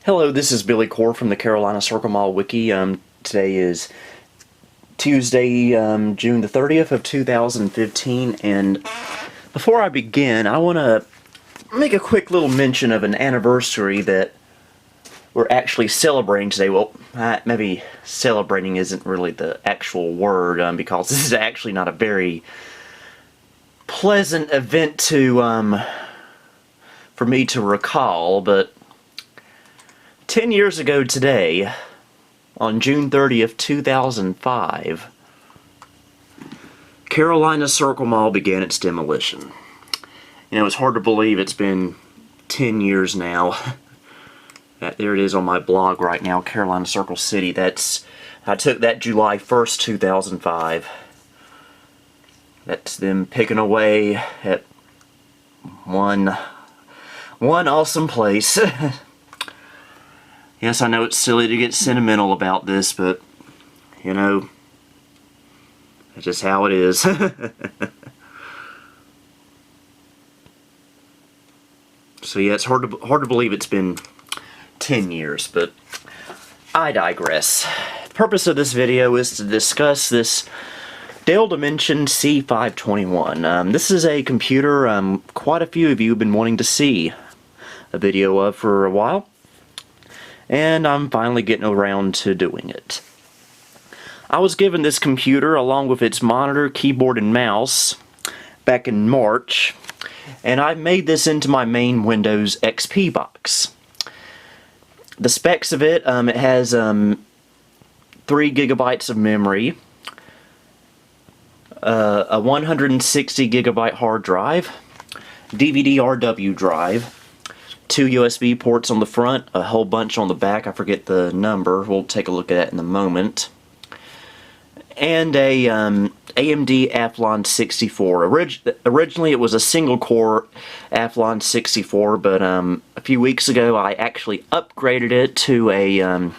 Hello, this is Billy Core from the Carolina Circle Mall Wiki. Today is Tuesday, June the 30th of 2015, and before I begin, I want to make a quick little mention of an anniversary that we're actually celebrating today. Well, maybe celebrating isn't really the actual word, because this is actually not a very pleasant event for me to recall, but 10 years ago today, on June 30th, 2005, Carolina Circle Mall began its demolition. You know, it's hard to believe it's been 10 years now. There it is on my blog right now, Carolina Circle City. I took that July 1st, 2005. That's them picking away at one awesome place. Yes, I know it's silly to get sentimental about this, but, you know, that's just how it is. So yeah, it's hard to believe it's been 10 years, but I digress. The purpose of this video is to discuss this Dell Dimension C521. This is a computer quite a few of you have been wanting to see a video of for a while, and I'm finally getting around to doing it. I was given this computer along with its monitor, keyboard, and mouse back in March, and I made this into my main Windows XP box. The specs of it, it has 3 gigabytes of memory, a 160 gigabyte hard drive, DVD-RW drive, 2 USB ports on the front, a whole bunch on the back, I forget the number, we'll take a look at that in a moment, and a AMD Athlon 64. Originally it was a single core Athlon 64, but a few weeks ago I actually upgraded it to a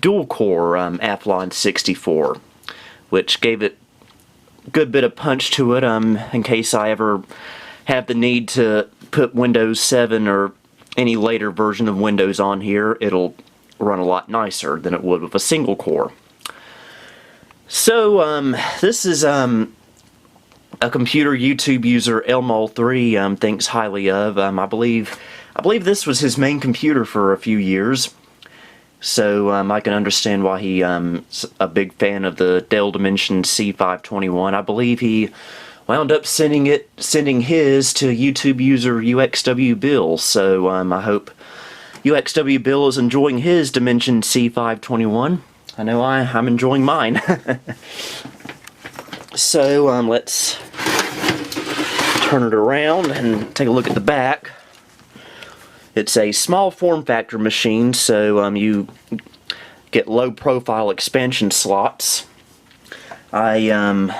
dual core Athlon 64, which gave it a good bit of punch to it in case I ever have the need to put Windows 7 or any later version of Windows on here. It'll run a lot nicer than it would with a single core. So this is a computer YouTube user Elmo3 thinks highly of. I believe this was his main computer for a few years, so I can understand why he's a big fan of the Dell Dimension C521. I believe he wound up sending his to YouTube user UXW Bill, so I hope UXW Bill is enjoying his Dimension C521. I know I'm enjoying mine. So let's turn it around and take a look at the back. It's a small form factor machine, so you get low profile expansion slots. Well,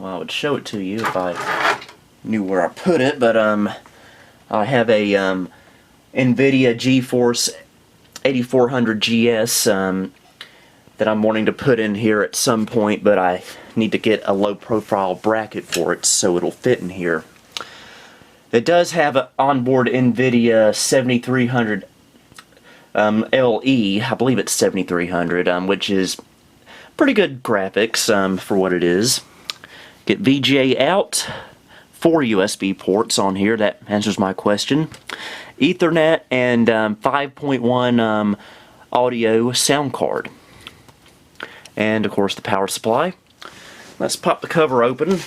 I would show it to you if I knew where I put it, but I have a NVIDIA GeForce 8400 GS that I'm wanting to put in here at some point, but I need to get a low profile bracket for it so it'll fit in here. It does have an onboard NVIDIA 7300 LE, I believe it's 7300, which is pretty good graphics for what it is. Get VGA out, 4 USB ports on here, that answers my question. Ethernet and 5.1 audio sound card. And of course the power supply. Let's pop the cover open.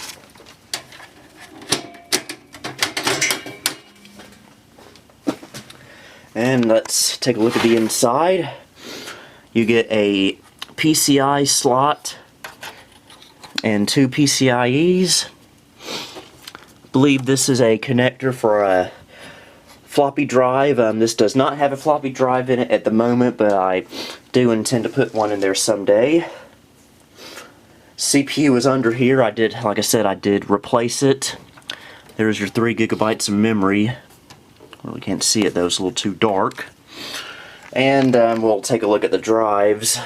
And let's take a look at the inside. You get a PCI slot and 2 PCIEs. I believe this is a connector for a floppy drive. This does not have a floppy drive in it at the moment, but I do intend to put one in there someday. CPU is under here. Like I said, I did replace it. There's your 3 gigabytes of memory. Really can't see it though, it's a little too dark. And we'll take a look at the drives.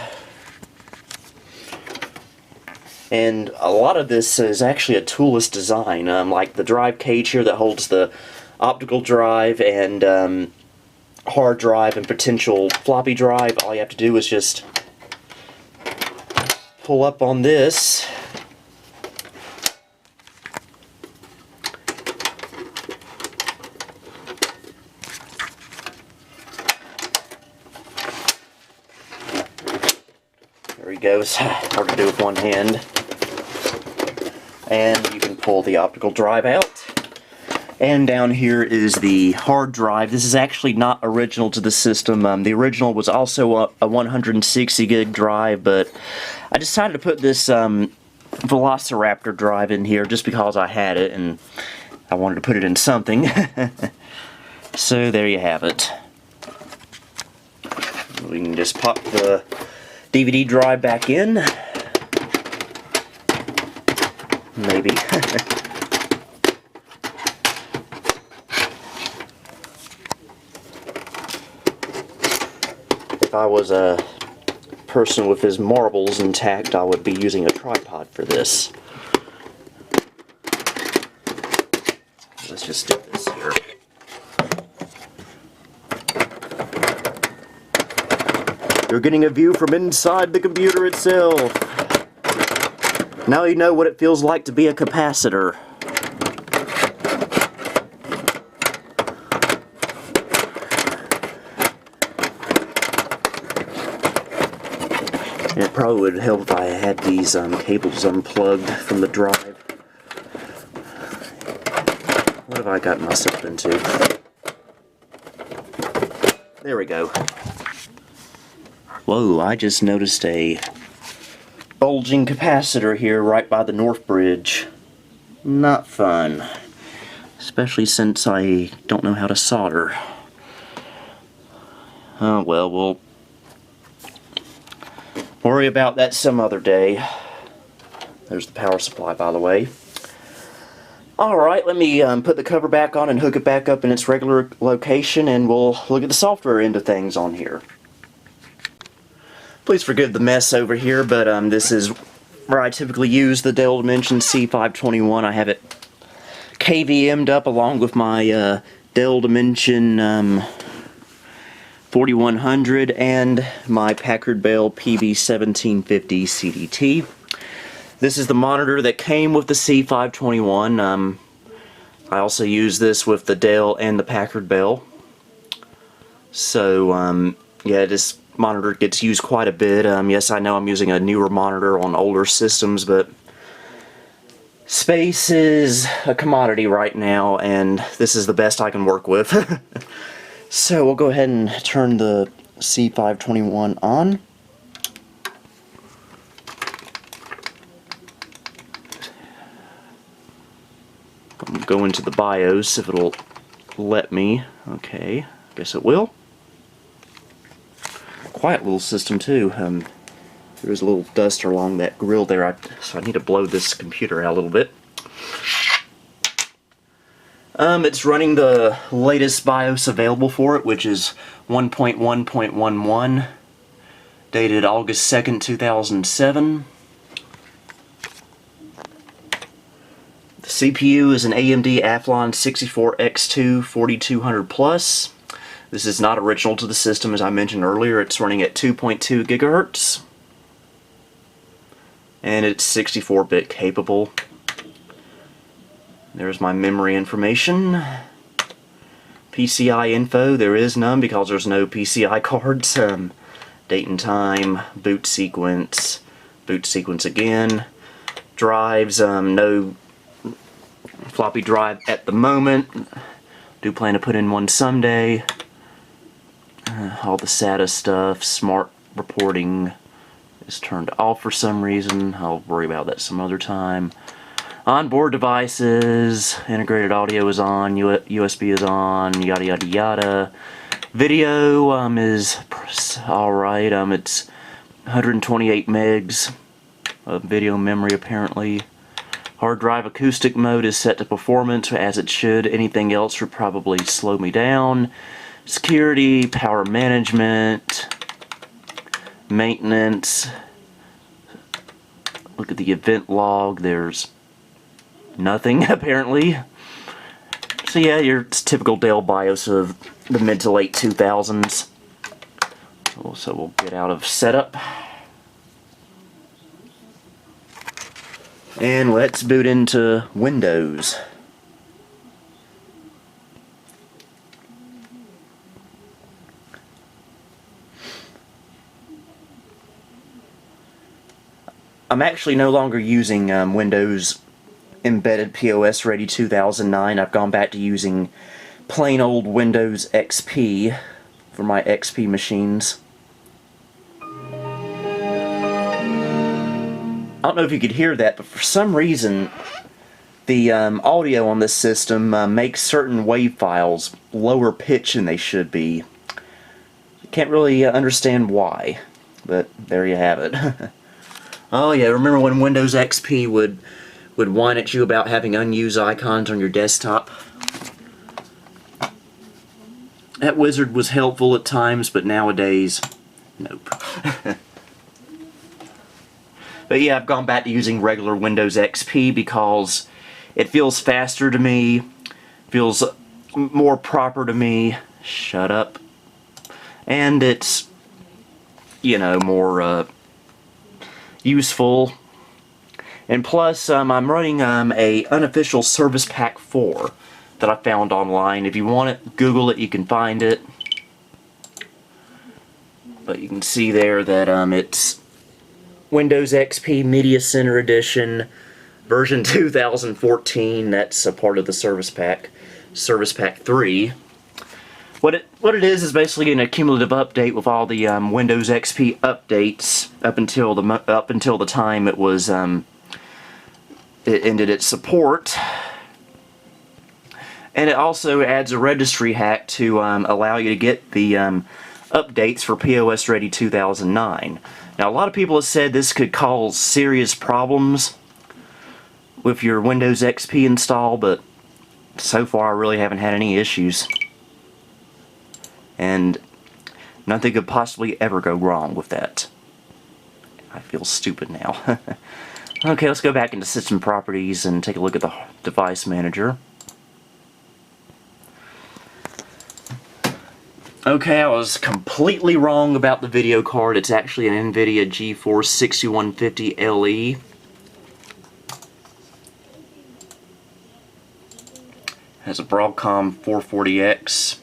And a lot of this is actually a toolless design, like the drive cage here that holds the optical drive and hard drive and potential floppy drive, all you have to do is just pull up on this. There he goes. Hard to do with one hand. And you can pull the optical drive out. And down here is the hard drive. This is actually not original to the system. The original was also a 160 gig drive, but I decided to put this Velociraptor drive in here just because I had it and I wanted to put it in something. So there you have it. We can just pop the DVD drive back in. Maybe. If I was a person with his marbles intact, I would be using a tripod for this. Let's just do this here. You're getting a view from inside the computer itself. Now you know what it feels like to be a capacitor. It probably would help if I had these cables unplugged from the drive. What have I gotten myself into? There we go. Whoa, I just noticed a bulging capacitor here right by the north bridge. Not fun. Especially since I don't know how to solder. Oh well, we'll worry about that some other day. There's the power supply, by the way. Alright, let me put the cover back on and hook it back up in its regular location, and we'll look at the software end of things on here. Please forgive the mess over here, but this is where I typically use the Dell Dimension C521. I have it KVM'd up along with my Dell Dimension 4100 and my Packard Bell PB1750 CDT. This is the monitor that came with the C521. I also use this with the Dell and the Packard Bell. So yeah, this monitor gets used quite a bit. Yes, I know I'm using a newer monitor on older systems, but space is a commodity right now, and this is the best I can work with. So we'll go ahead and turn the C521 on. I'm go into the BIOS if it'll let me. Okay, guess it will. Quiet little system too. There's a little dust along that grill there, so I need to blow this computer out a little bit. It's running the latest BIOS available for it, which is 1.1.11, dated August 2nd, 2007. The CPU is an AMD Athlon 64X2 4200 Plus. This is not original to the system, as I mentioned earlier. It's running at 2.2 gigahertz, and it's 64-bit capable. There's my memory information. PCI info, there is none because there's no PCI cards. Date and time, boot sequence again. Drives, no floppy drive at the moment. Do plan to put in one someday. All the SATA stuff, smart reporting is turned off for some reason. I'll worry about that some other time. Onboard devices, integrated audio is on, USB is on, yada yada yada. Video is alright. It's 128 megs of video memory apparently. Hard drive acoustic mode is set to performance as it should. Anything else would probably slow me down. Security, power management, maintenance. Look at the event log. There's nothing apparently. So yeah, your typical Dell BIOS of the mid to late 2000s. So we'll get out of setup. And let's boot into Windows. I'm actually no longer using Windows Embedded POS Ready 2009. I've gone back to using plain old Windows XP for my XP machines. I don't know if you could hear that, but for some reason the audio on this system makes certain wave files lower pitch than they should be. Can't really understand why, but there you have it. Oh yeah, remember when Windows XP would whine at you about having unused icons on your desktop? That wizard was helpful at times, but nowadays, nope. But yeah, I've gone back to using regular Windows XP because it feels faster to me, feels more proper to me. Shut up. And it's, you know, more useful. And plus, I'm running a unofficial Service Pack 4 that I found online. If you want it, Google it, you can find it. But you can see there that it's Windows XP Media Center Edition, version 2014. That's a part of the Service Pack 3. What it is basically an accumulative update with all the Windows XP updates up until the time it was it ended its support. And it also adds a registry hack to allow you to get the updates for POS Ready 2009. Now, a lot of people have said this could cause serious problems with your Windows XP install, but so far I really haven't had any issues. And nothing could possibly ever go wrong with that. I feel stupid now. Okay, let's go back into System Properties and take a look at the Device Manager. Okay, I was completely wrong about the video card. It's actually an NVIDIA GeForce 6150 LE. Has a Broadcom 440X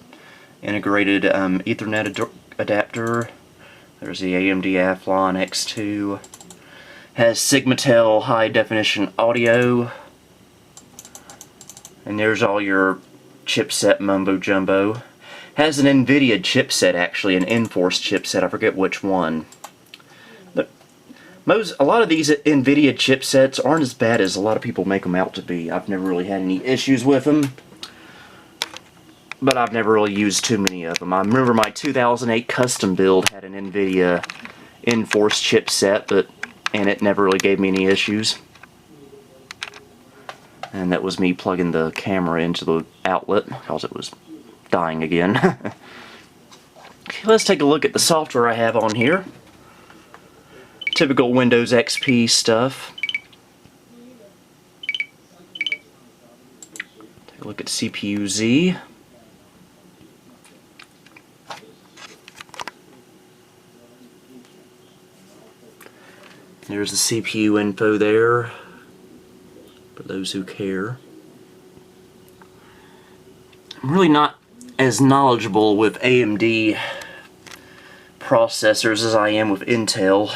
integrated Ethernet adapter. There's the AMD Athlon X2. Has Sigma-Tel high definition audio. And there's all your chipset mumbo jumbo. Has an NVIDIA chipset, actually, an Enforce chipset. I forget which one. But a lot of these NVIDIA chipsets aren't as bad as a lot of people make them out to be. I've never really had any issues with them, but I've never really used too many of them. I remember my 2008 custom build had an NVIDIA Enforce chipset, and it never really gave me any issues. And that was me plugging the camera into the outlet because it was dying again. Okay, let's take a look at the software I have on here. Typical Windows XP stuff. Take a look at CPU-Z. There's the CPU info there, for those who care. I'm really not as knowledgeable with AMD processors as I am with Intel.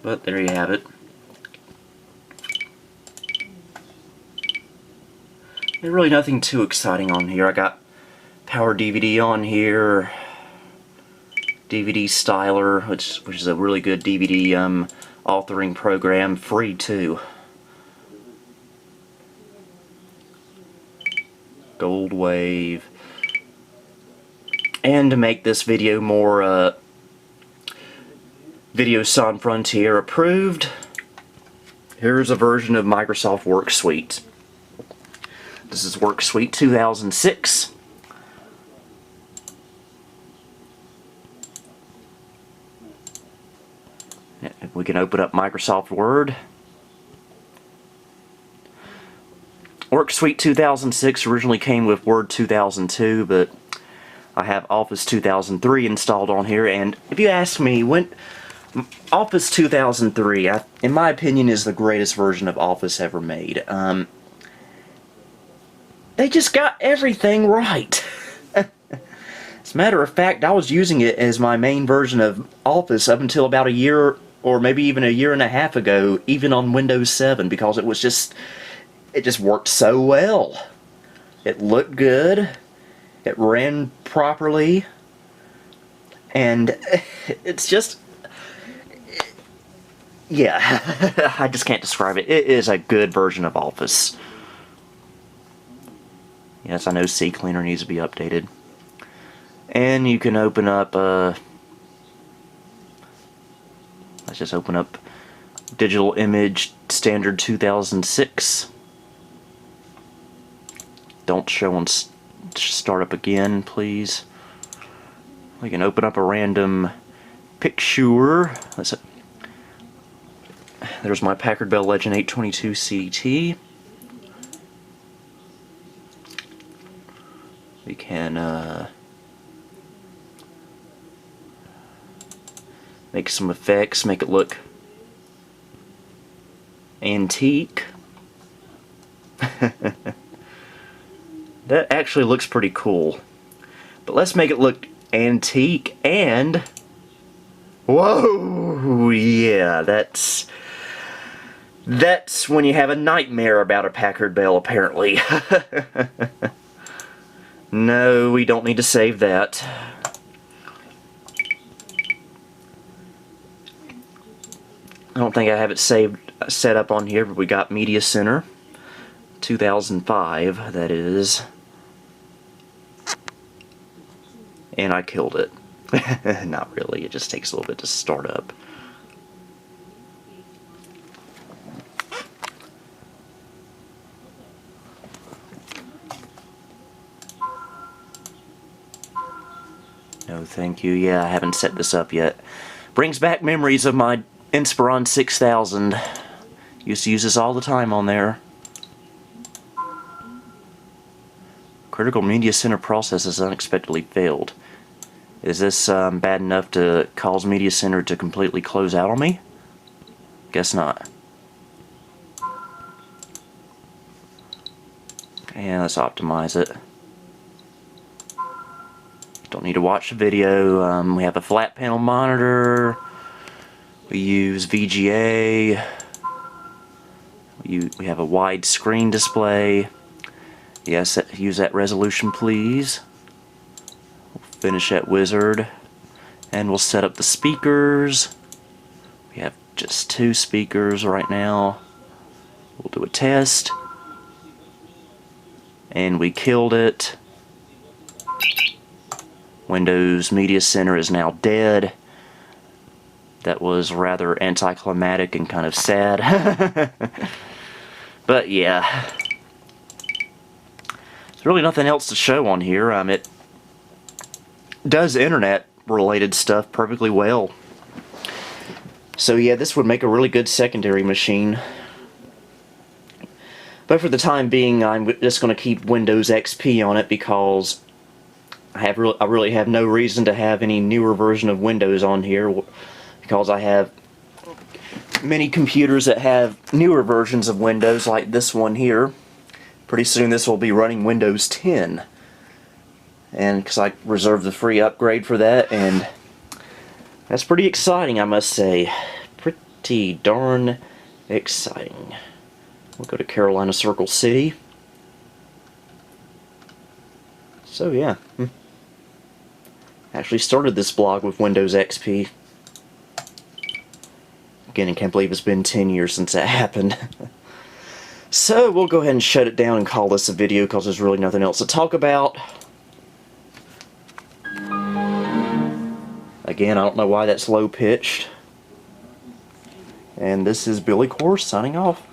But there you have it. There's really nothing too exciting on here. I got Power DVD on here, DVD Styler, which is a really good DVD authoring program, free too. Gold Wave. And to make this video more Video Sans Frontier approved, here's a version of Microsoft Work Suite. This is Work Suite 2006. We can open up Microsoft Word. Work Suite 2006 originally came with Word 2002, but I have Office 2003 installed on here, and if you ask me, when Office 2003, in my opinion, is the greatest version of Office ever made. They just got everything right. As a matter of fact, I was using it as my main version of Office up until about a year, or maybe even a year and a half ago, even on Windows 7, because it just worked so well. It looked good, it ran properly, and it's just, yeah, I just can't describe it. It is a good version of Office. Yes, I know CCleaner needs to be updated. And you can open up, let's just open up Digital Image Standard 2006. Don't show on startup again, please. We can open up a random picture. There's my Packard Bell Legend 822 CT. We can make some effects, make it look antique. That actually looks pretty cool. But let's make it look antique and... Whoa! Yeah, that's when you have a nightmare about a Packard Bell, apparently. No, we don't need to save that. I don't think I have it set up on here, but we got Media Center 2005, that is. And I killed it. Not really, it just takes a little bit to start up. No, thank you. Yeah, I haven't set this up yet. Brings back memories of my Inspiron 6000. Used to use this all the time on there. Critical Media Center process has unexpectedly failed. Is this bad enough to cause Media Center to completely close out on me? Guess not. And let's optimize it. Don't need to watch the video. We have a flat panel monitor. We use VGA. We have a wide screen display. Yes, use that resolution, please. We'll finish that wizard. And we'll set up the speakers. We have just 2 speakers right now. We'll do a test. And we killed it. Windows Media Center is now dead. That was rather anticlimactic and kind of sad. But yeah. There's really nothing else to show on here. It does internet related stuff perfectly well. So yeah, this would make a really good secondary machine. But for the time being, I'm just going to keep Windows XP on it because I really have no reason to have any newer version of Windows on here, because I have many computers that have newer versions of Windows, like this one here. Pretty soon this will be running Windows 10. And because I reserved the free upgrade for that, and that's pretty exciting, I must say. Pretty darn exciting. We'll go to Carolina Circle City. So yeah. Actually started this blog with Windows XP. Again, I can't believe it's been 10 years since that happened. So we'll go ahead and shut it down and call this a video because there's really nothing else to talk about. Again, I don't know why that's low pitched. And this is Billy Core signing off.